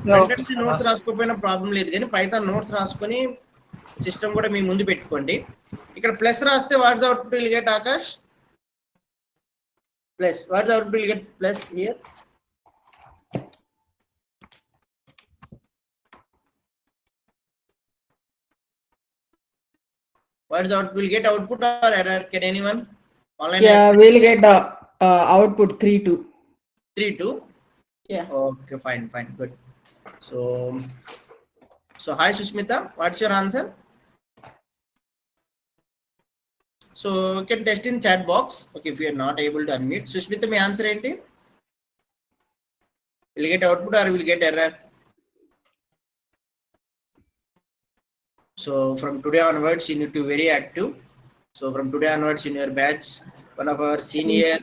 Content notes రాసుకోకపోయినా problem లేదు, కానీ Python notes రాసుకొని సిస్టమ్ కూడా మీ ముందు పెట్టుకోండి. ఇక్కడ ప్లస్ రాస్తే what's output will get Akash? Plus what's output will get plus here? What is output? Will get output or error? Can anyone? Online yeah, we'll get output 3-2. 3-2. Yeah. Okay, fine, good. So hi Sushmita, what's your answer? So you can test in chat box. Okay, if you are not able to unmute, Sushmita, my answer enti? Will get output or will get error? So from today onwards, you need to be very active. So from today onwards in your batch, one of our senior,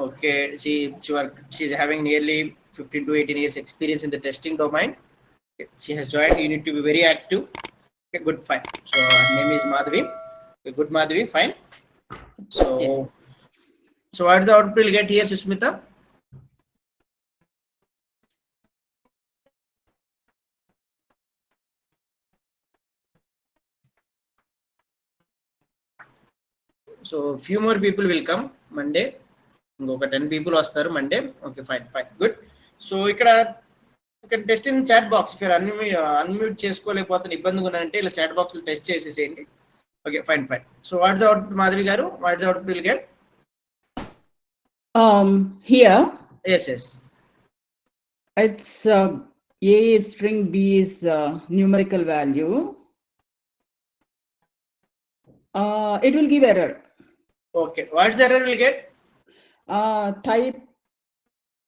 okay, she's having nearly 15 to 18 years experience in the testing domain. She has joined. You need to be very active. Okay, good, fine. So her name is Madhavi. Okay, good, Madhavi, fine. So what is the output we'll get here, Sushmita? So few more people will come Monday. ఇంకొక 10 people వస్తారు Monday. Okay, fine, good. So ఇక్కడ text in chat box. if you unmute చేసుకోలేకపోతే ఇబ్బందిగా ఉన్నారంటే ఇలా chat box లో text చేసేసేయండి. Okay, fine. So what is the output, Madhavi garu? What is the output we'll get? Here. Yes. It's A is string, B is numerical value. It will give error. Okay, what is the error we'll get? Type.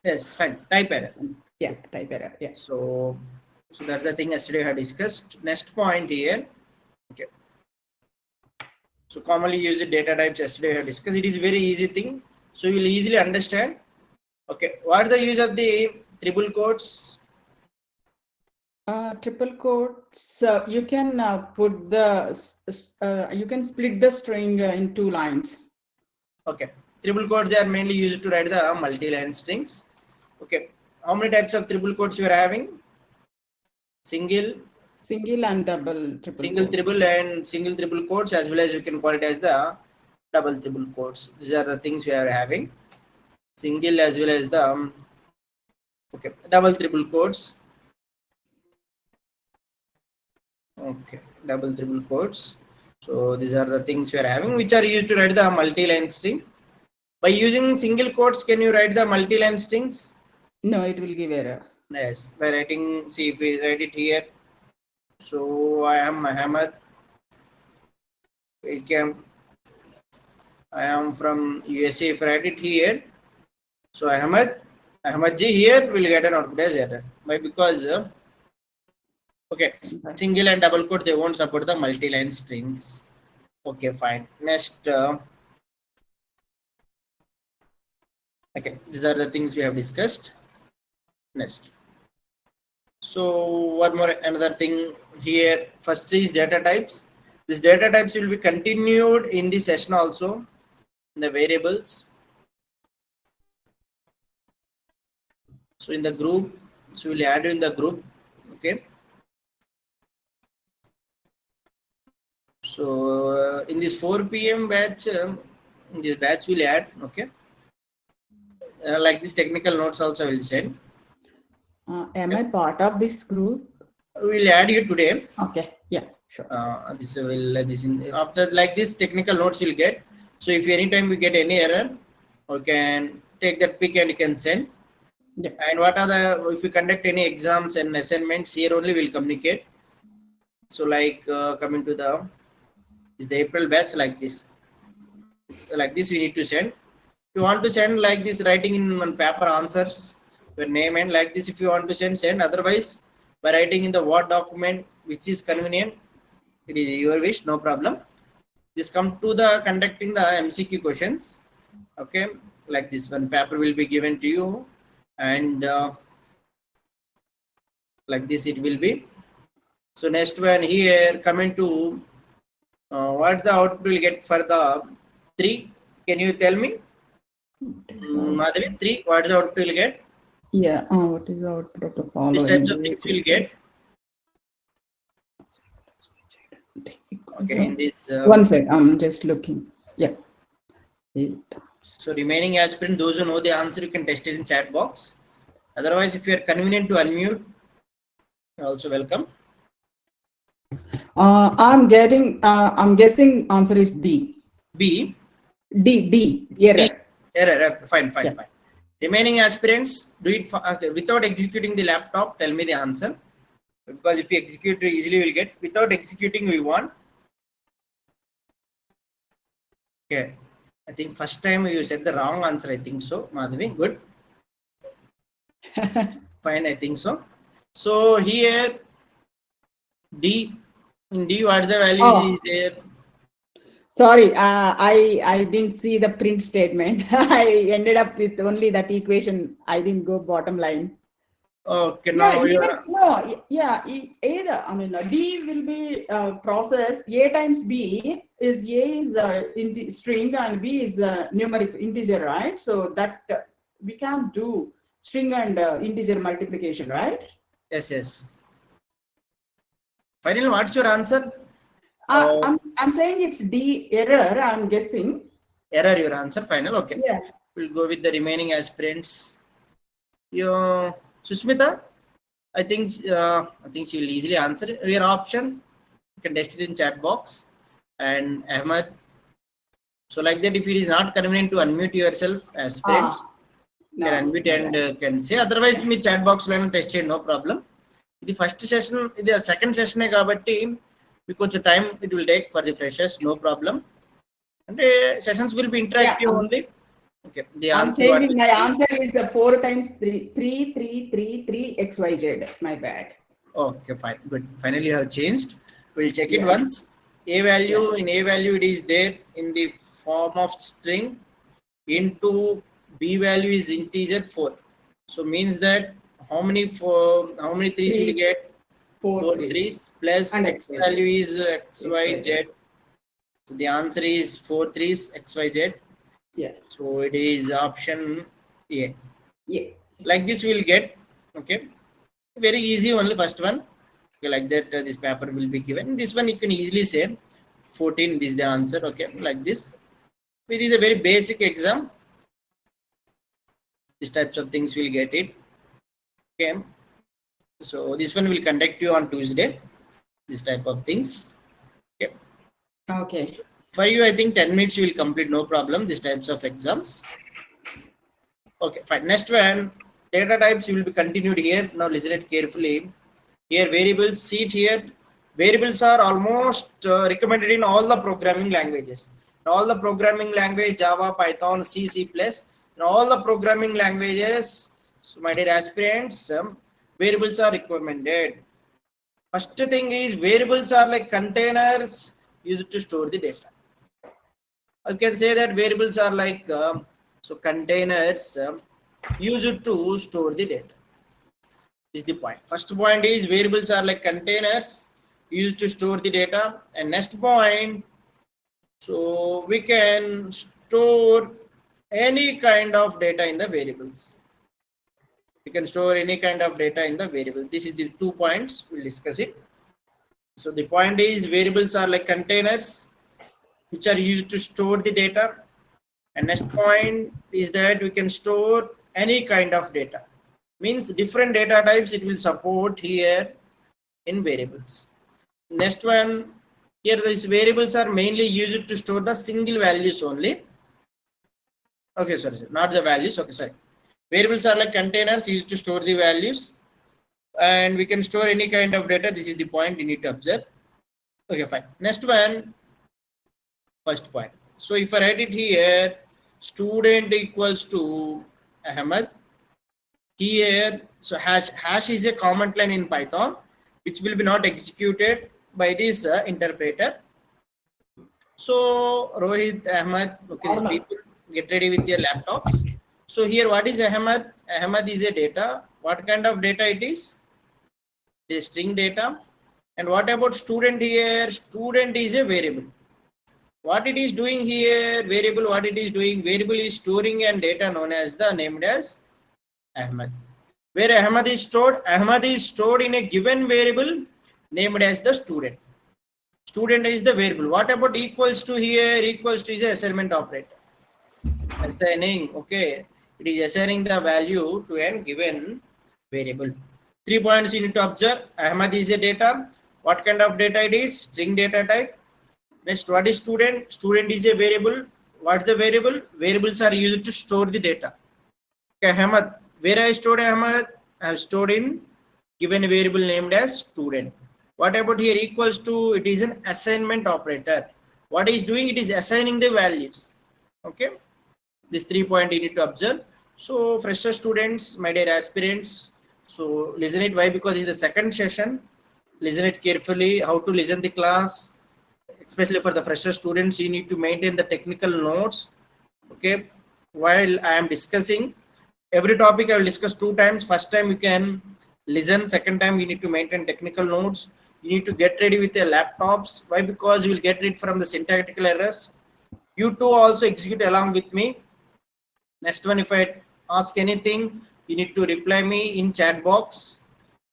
Yes, fine. Type error. Yeah, type error. Yeah. So that's the thing yesterday I had discussed. Next point here. Okay. So commonly used data types yesterday I had discussed. It is very easy thing. So you will easily understand. Okay, what is the use of the triple quotes? Triple quotes. You can put the. You can split the string in 2 lines. Okay, triple quotes, they are mainly used to write the multi-line strings. Okay, how many types of triple quotes you are having? Single and double triple. Single, quotes. Triple and single triple quotes, as well as you can call it as the double triple quotes. These are the things we are having. Single as well as the double triple quotes. Okay, double triple quotes. So these are the things we are having, which are used to write the multi-line string. By using single quotes, can you write the multi-line strings? No, it will give error. Yes, by writing, see if we write it here. So I am Ahmed. I am from USA. If I write it here, so Ahmed Ji here will get an output as error. Why? Because okay, single and double quote, they won't support the multi-line strings. Okay, fine. Next, okay, these are the things we have discussed. Next, so one more another thing here. First is data types. These data types will be continued in this session also. The variables. So in the group, so we'll add in the group. Okay. So in this 4 p.m. batch, this batch will add. Okay. Like this technical notes also will send. Am I part of this group? We'll add you today. Okay. Yeah, sure. This will after like this technical notes you'll get. So if anytime we get any error, we can take that pic and you can send. Yeah. And what are the, if we conduct any exams and assignments, here only we'll communicate. So like coming to the April batch, like this we need to send. If you want to send like this, writing in one paper answers, your name and like this, if you want to send. Otherwise, by writing in the Word document, which is convenient, it is your wish, no problem. This come to the conducting the MCQ questions. Okay, like this one paper will be given to you, and like this it will be. So next one here, coming to what's the output we'll get for the 3? Can you tell me? Madhavi, 3, what is the output we'll get? Yeah. What is the output of the following? These types of things we'll get. Okay, in this. One sec. I'm just looking. Yeah. So remaining aspirant, those who know the answer, you can test it in chat box. Otherwise, if you are convenient to unmute, you're also welcome. I'm guessing answer is D. B. D. Error. D. Error. Fine. Yeah. Fine. Remaining aspirants, do it without executing the laptop. Tell me the answer. Because if you execute, easily will get. Without executing, we want. Okay. I think first time you said the wrong answer. I think so. Madhavi, good. Fine. I think so. So here, D. In D, what's the value is there? Sorry, I didn't see the print statement. I ended up with only that equation. I didn't go bottom line. Okay, now either. I mean, D will be processed. A times B is in the string and B is numeric integer, right? So that we can do string and integer multiplication, right? Yes. Finally, what's your answer? I'm saying it's D error. I'm guessing. Error, your answer. Final. Okay. Yeah. We'll go with the remaining aspirants. Susmita, I think she will easily answer your option. You can test it in chat box. And Ahmed. So like that, if it is not convenient to unmute yourself, aspirants, you can unmute and can say. Otherwise, me chat box line test it, no problem. The first session, the second session, because the time it will take for the freshers, no problem. And sessions will be interactive only. Okay. The answer. My answer is 4 times 3, 3 XYZ. My bad. Okay, fine, good. Finally, you have changed. We'll check it once. In A value, it is there in the form of string. Into B value is integer 4. So means that how many threes will get? 4 threes plus and X value is XYZ. So the answer is 4 threes XYZ. Yeah. So it is option A. Yeah. Like this we'll get. Okay. Very easy only first one. Okay, like that this paper will be given. This one you can easily say 14. This is the answer. Okay. Like this. It is a very basic exam. These types of things will get it. Okay. So this one will conduct you on Tuesday. This type of things. Okay. Okay. For you, I think 10 minutes you will complete, no problem. These types of exams. Okay, fine. Next one, data types you will be continued here. Now listen it carefully. Here variables, see it here. Variables are almost recommended in all the programming languages. In all the programming language, Java, Python, C, C++. In all the programming languages, so my dear aspirants, variables are recommended. First thing is variables are like containers used to store the data. I can say that variables are like containers used to store the data. Is the point. First point is variables are like containers used to store the data, and next point, so we can store any kind of data in the variables. We can store any kind of data in the variable. This is the 2 points. We'll discuss it. So the point is variables are like containers which are used to store the data. And next point is that we can store any kind of data. Means different data types it will support here in variables. Next one, here these variables are mainly used to store the single values only. Okay, sorry, not the values. Okay, sorry. Variables are like containers used to store the values, and we can store any kind of data. This is the point you need to observe. Okay, fine. Next one, first point. So if I write it here, student equals to Ahmed. Here, so hash is a comment line in Python, which will be not executed by this interpreter. So Rohit, Ahmed, okay, these people get ready with your laptops. So here, what is Ahmed? Ahmed is a data. What kind of data it is? The string data. And what about student here? Student is a variable. What it is doing here? Variable. What it is doing? Variable is storing and data known as the named as Ahmed. Where Ahmad is stored in a given variable named as the student. Student is the variable. What about equals to here? Equals to is a assignment operator. Assigning, okay, it is assigning the value to a given variable. 3 points you need to observe. Ahmad is a data. What kind of data it is? String data type. Next, what is student? Student is a variable. What's the variable? Variables are used to store the data. Okay, Ahmad. Where I stored Ahmad? I have stored in given variable named as student. What about here? Equals to, it is an assignment operator. What is doing? It is assigning the values. Okay. This 3 point you need to observe. So fresher students, my dear aspirants, so listen it. Why? Because it's the second session. Listen it carefully. How to listen the class, especially for the fresher students. You need to maintain the technical notes. Okay. While I am discussing every topic, I will discuss 2 times. First time you can listen. Second time you need to maintain technical notes. You need to get ready with your laptops. Why? Because you will get rid from the syntactical errors. You too also execute along with me. Next one, if I ask anything, you need to reply me in chat box.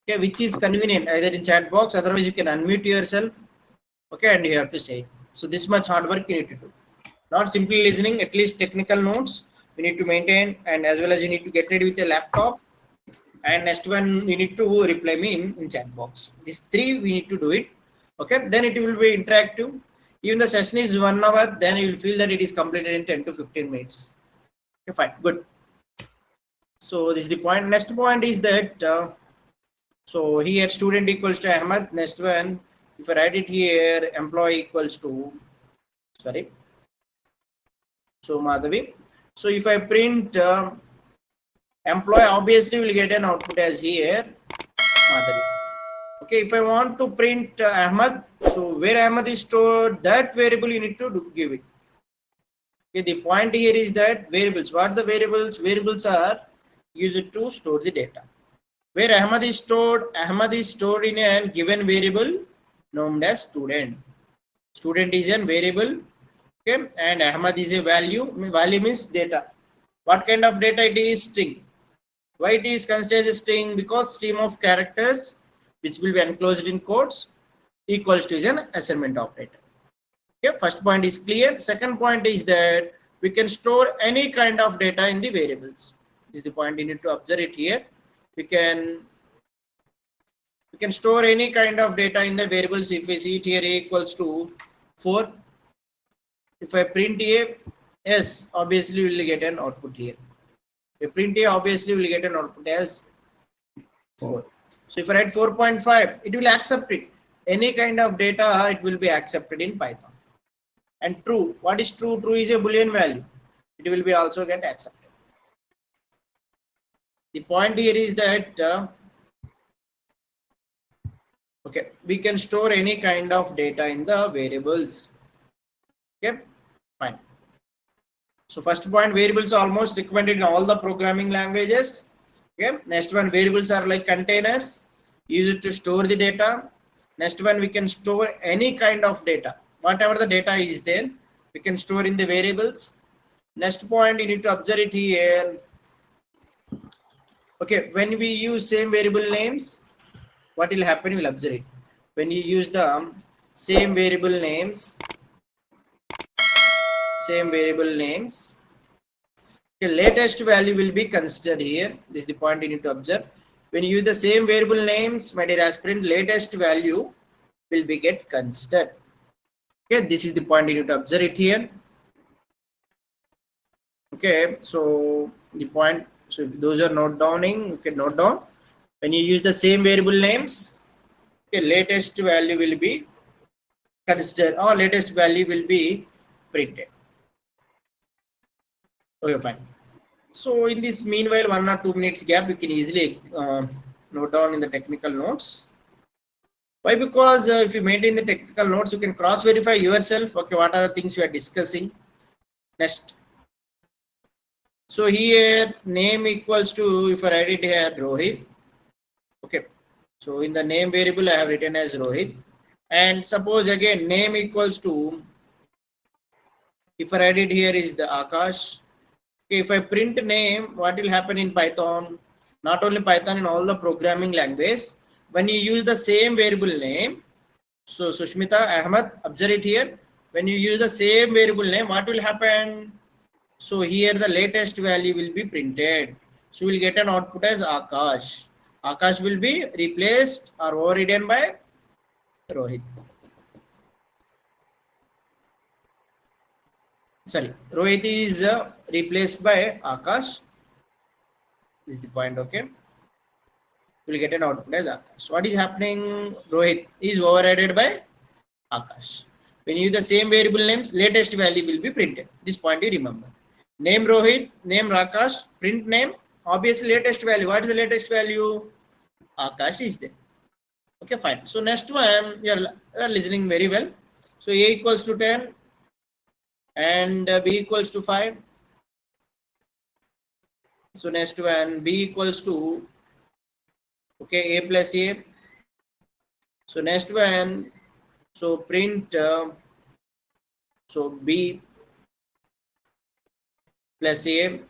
Okay, which is convenient, either in chat box, otherwise you can unmute yourself. Okay, and you have to say. So this much hard work you need to do. Not simply listening, at least technical notes you need to maintain, and as well as you need to get ready with your laptop. And next one, you need to reply me in chat box. These 3 we need to do it. Okay, then it will be interactive. Even the session is 1 hour, then you will feel that it is completed in 10 to 15 minutes. Okay, fine, good. So this is the point. Next point is that so here student equals to Ahmad. Next one, if I write it here, employee equals to, sorry, so Madhavi. So if I print employee, obviously will get an output as here Madhavi. Okay, if I want to print Ahmad, so where Ahmad is stored, that variable you need to give it. Okay, the point here is that variables. What are the variables? Variables are used to store the data. Where Ahmad is stored in a given variable known as student. Student is a variable, okay, and Ahmad is a value. Value means data. What kind of data it is? String. Why it is considered as a string? Because stream of characters which will be enclosed in quotes equals to is an assignment operator. Okay, first point is clear. Second point is that we can store any kind of data in the variables. This is the point you need to observe it here. We can store any kind of data in the variables. If we see it here, a equals to 4. If I print a, yes, obviously we will get an output here. If I print a, obviously we will get an output as 4. So if I write 4.5, it will accept it. Any kind of data, it will be accepted in Python. And true, what is true? True is a Boolean value. It will be also get accepted. The point here is that okay, we can store any kind of data in the variables. Okay, fine. So first point, variables are almost recommended in all the programming languages. Okay, next one, variables are like containers used to store the data. Next one, we can store any kind of data. Whatever the data is there, we can store in the variables. Next point, you need to observe it here. Okay, when we use same variable names, what will happen? We'll observe it. When you use the same variable names, the latest value will be considered here. This is the point you need to observe. When you use the same variable names, my dear aspirant, latest value will be get considered. Okay, this is the point you need to observe it here. Okay, so the point, so if those are note downing, you can note down. When you use the same variable names, okay, latest value will be considered, or latest value will be printed. Okay, fine. So in this meanwhile, 1 or 2 minutes gap, you can easily note down in the technical notes. Why? Because if you maintain the technical notes, you can cross verify yourself. Okay, what are the things you are discussing? Next. So here name equals to, if I write it here, Rohit. Okay. So in the name variable, I have written as Rohit. And suppose again name equals to, if I write it here is the Akash. Okay, if I print name, what will happen in Python? Not only Python, in all the programming language, when you use the same variable name, so Sushmita, Ahmad, observe it here. When you use the same variable name, what will happen? So here the latest value will be printed. So we'll get an output as Akash. Akash will be replaced or overridden by Rohit. Sorry, Rohit is replaced by Akash. This is the point, okay? We'll get an output as Akash. What is happening? Rohit is overridden by Akash. When you use the same variable names, latest value will be printed. This point you remember. Name Rohit, name Akash, print name. Obviously, latest value. What is the latest value? Akash is there. Okay, fine. So next one, you are listening very well. So A equals to 10 and B equals to 5. So next one, B equals to, okay, A plus A. So next one, so print, so B plus A.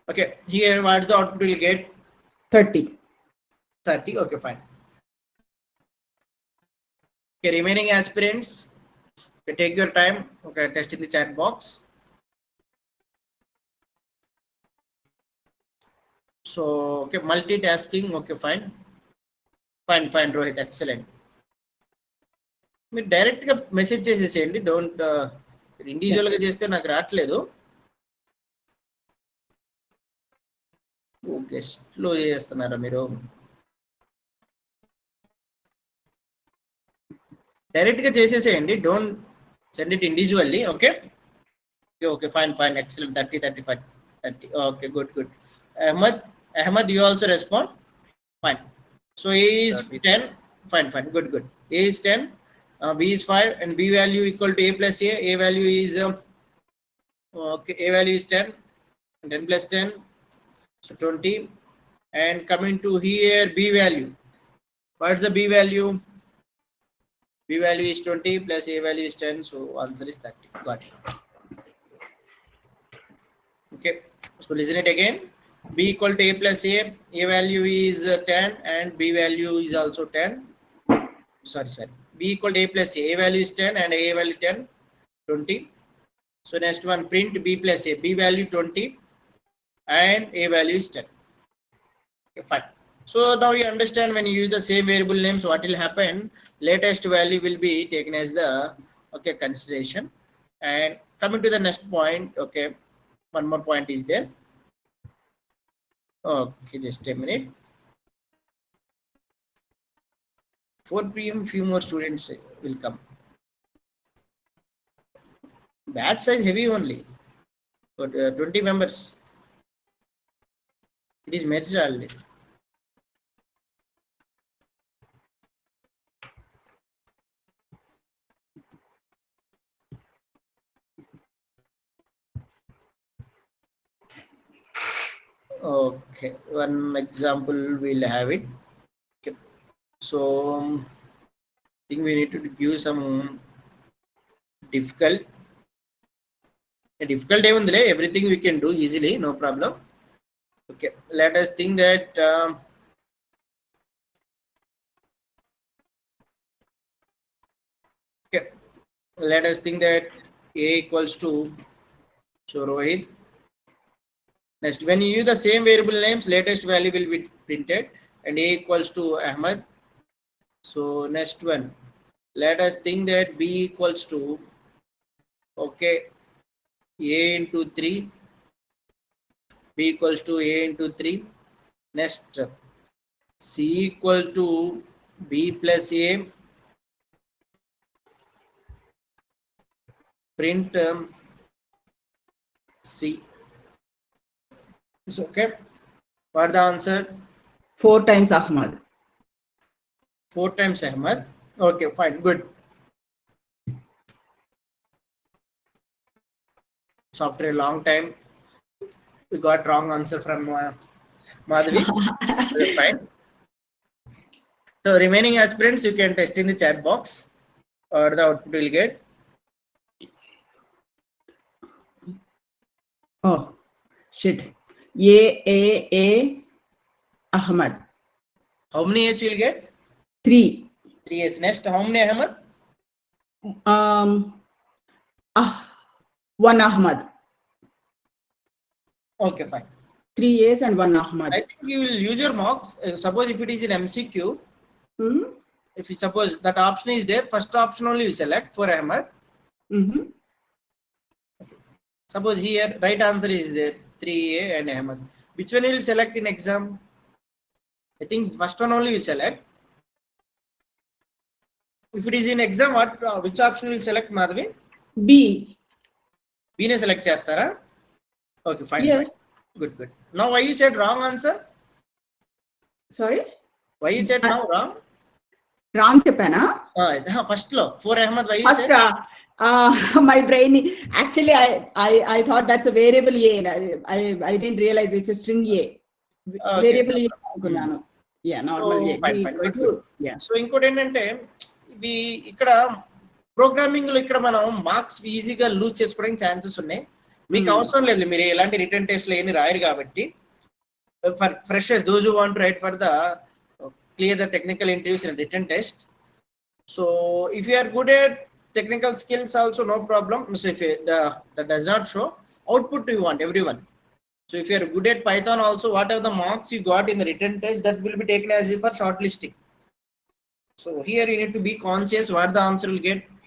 Okay, here what's the output we'll get? 30. 30, okay, fine. Okay, remaining aspirants, okay, take your time. Okay, test in the chat box. So, okay, multitasking, okay, fine. Fine, Rohit, excellent. మీరు డైరెక్ట్గా message చేసేసేయండి, don't ఇండివిజువల్గా చేస్తే నాకు రావట్లేదు. గెస్ట్లో చేస్తున్నారా మీరు? డైరెక్ట్గా చేసేసేయండి, don't send it individually. Okay okay, fine excellent. 30, 35, 30. Okay, good. Ahmad, you also respond. Fine. So A is 10. Fine, good. A is 10, B is 5, and B value equal to A plus A. A value is okay. A value is 10, and 10 plus 10, so 20. And coming to here, B value. What's the B value? B value is 20 plus A value is 10, so answer is 30. Got it. Okay, so listen it again. B equal to A plus A. A value is 10 and B value is also 10. Sorry. B equal to A plus A. A value is 10 and A value 10, 20. So next one, print B plus A. B value 20 and A value is 10. Okay, fine. So now you understand, when you use the same variable names, what will happen? Latest value will be taken as the consideration. And coming to the next point, okay, one more point is there. Okay, just a minute. 4 p.m. few more students will come. Batch size heavy only, but 20 members. It is merged already. Okay, one example we'll have it. Okay. So I think we need to give some difficult. Everything we can do easily, no problem. Okay, let us think that let us think that A equals to, so Rohit. Next, when you use the same variable names, latest value will be printed, and A equals to Ahmad. So next one, let us think that B equals to, okay, A into 3. B equals to A into 3. Next, C equal to B plus A. Print C. It's okay. What the answer? 4 times Ahmad. 4 times Ahmad. Okay, fine, good. So after a long time, we got wrong answer from Madhavi. Fine. So remaining aspirants, you can test in the chat box, or the output will get. Oh, shit. A, Ahmad. How many A's you will get? 3. 3 A's. Next, how many Ahmad? 1 Ahmad. Okay, fine. 3 A's and 1 Ahmad. I think you will use your marks. Suppose if it is in MCQ, Mm-hmm. if you suppose that option is there, first option only you select for Ahmad. Mm-hmm. Suppose here right answer is there 3A and Ahmad. Which one you will select in exam? I think first one only you select. If it is in exam, what which option will select, Madhavi? B. B ne select chestara? Okay, fine. Yeah. Fine. Good. Now why you said wrong answer? Sorry? Why you said now wrong? Wrong cheppana? First law for Ahmad, why you First, said? my brain, actually, I thought that's a variable A. I didn't realize it's a string A. Okay, Variable A. no. Yeah, normal A. Fine. Good. Yeah. So ఇంకోటి ఏంటంటే ఇవి ఇక్కడ programming లో ఇక్కడ మనం marks ఈజీగా loose చేసుకోవడానికి chances ఉన్నాయి. మీకు అవసరం లేదు, మీరు ఎలాంటి రిటర్న్ టెస్ట్ లో ఏమి రాయరు కాబట్టి for freshers those who want to write for the clear the technical interviews in written test. So if you are good at technical skills also, no problem. So if that does not show output you want everyone. So if you are good at Python also, whatever the marks you got in the written test, that will be taken as if for shortlisting. So here you need to be conscious what the answer will get.